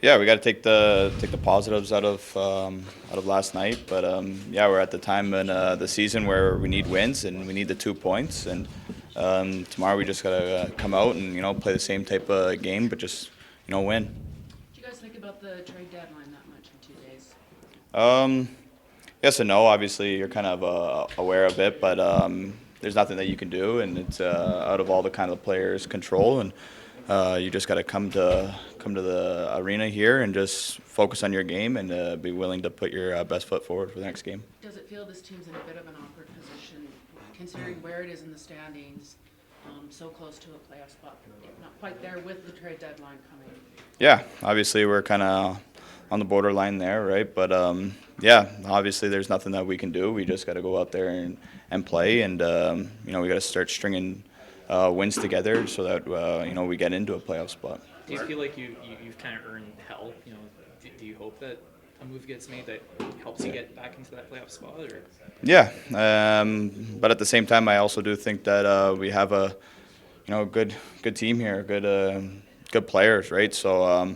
Yeah, we got to take the positives out of last night. But yeah, we're at the time in the season where we need wins and we need the 2 points. And tomorrow we just got to come out and play the same type of game, but just win. Do you guys think about the trade deadline that much in 2 days? Um, yes and no. Obviously, you're kind of aware of it, but there's nothing that you can do, and it's out of all the kind of players' control. And you just got to come to the arena here and just focus on your game and be willing to put your best foot forward for the next game. Does it feel this team's in a bit of an awkward position, considering where it is in the standings, so close to a playoff spot, not quite there with the trade deadline coming? Yeah, obviously we're kind of on the borderline there, right? But yeah, obviously there's nothing that we can do. We just got to go out there and play, and we got to start stringing wins together so that we get into a playoff spot. Do you feel like you've kind of earned help? Do you hope that a move gets made that helps you get back into that playoff spot? Or? Yeah, but at the same time, I also do think that we have a good team here, good players, right? So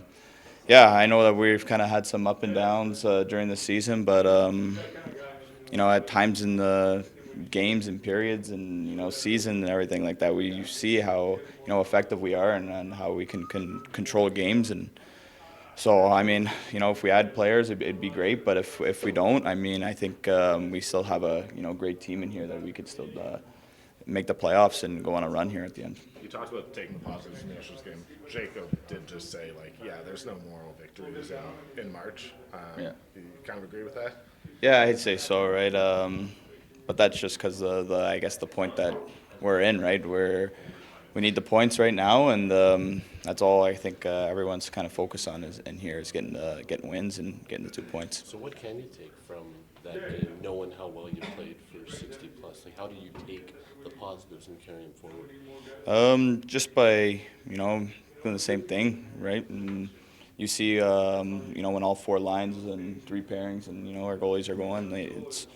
yeah, I know that we've kind of had some up and downs during the season, but at times in the games and periods and season and everything like that, we see how effective we are and how we can control games. And so I mean, if we add players, it'd be great. But if we don't, I mean, I think we still have a great team in here that we could still make the playoffs and go on a run here at the end. You talked about taking the positives from yesterday's game. Jacob did just say, yeah, there's no moral victories in March. Yeah. You kind of agree with that? Yeah, I'd say so, right? But that's just because I guess the point that we're in, right? We need the points right now, and that's all I think everyone's kind of focused on is getting wins and getting the 2 points. So what can you take from that game, knowing how well you played for 60 plus? Like, how do you take the positives and carry them forward? Just by doing the same thing, right? And you see, when all 4 lines and 3 pairings and our goalies are going, it's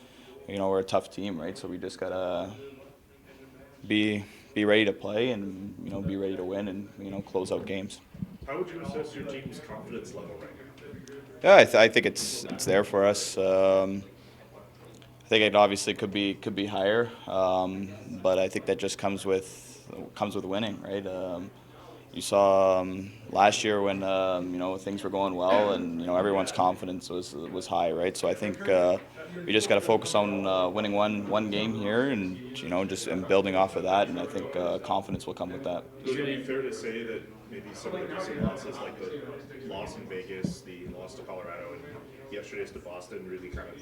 we're a tough team, right? So we just gotta be ready to play and be ready to win and close out games. How would you assess your team's confidence level right now? Yeah, I think it's there for us. I think it obviously could be higher, but I think that just comes with winning, right? You saw last year when things were going well and everyone's confidence was high, right? So I think we just got to focus on winning one game here and just building off of that, and I think confidence will come with that. Is it be fair to say that maybe some of the recent losses, like the loss in Vegas, the loss to Colorado, and yesterday's to Boston, really kind of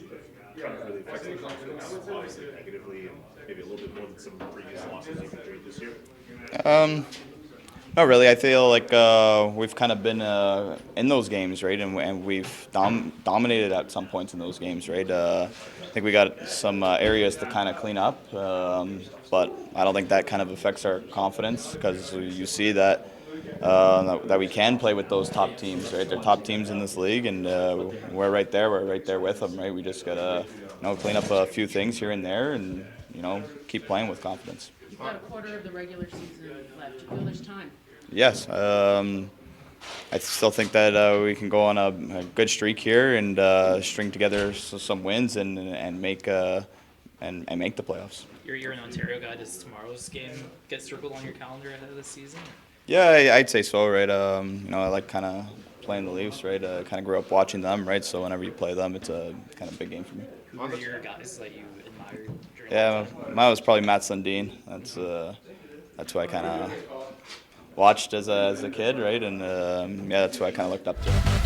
really affected the confidence, obviously negatively, and maybe a little bit more than some previous losses you've enjoyed this year? Not really. I feel like we've kind of been in those games, right, and we've dominated at some points in those games, right. I think we got some areas to kind of clean up, but I don't think that kind of affects our confidence because you see that we can play with those top teams, right. They're top teams in this league, and we're right there. We're right there with them, right. We just gotta clean up a few things here and there, and keep playing with confidence. You've got a quarter of the regular season left. Do you feel there's time? Yes, I still think that we can go on a good streak here and string together some wins and make the playoffs. You're an Ontario guy. Does tomorrow's game get circled on your calendar ahead of the season? Yeah, I'd say so, right? I like kind of playing the Leafs, right? Kind of grew up watching them, right? So whenever you play them, it's a kind of big game for me. Who are your guys that you admired during Yeah, mine was probably Matt Sundin. That's who I kind of watched as a kid, right? And yeah, that's who I kind of looked up to.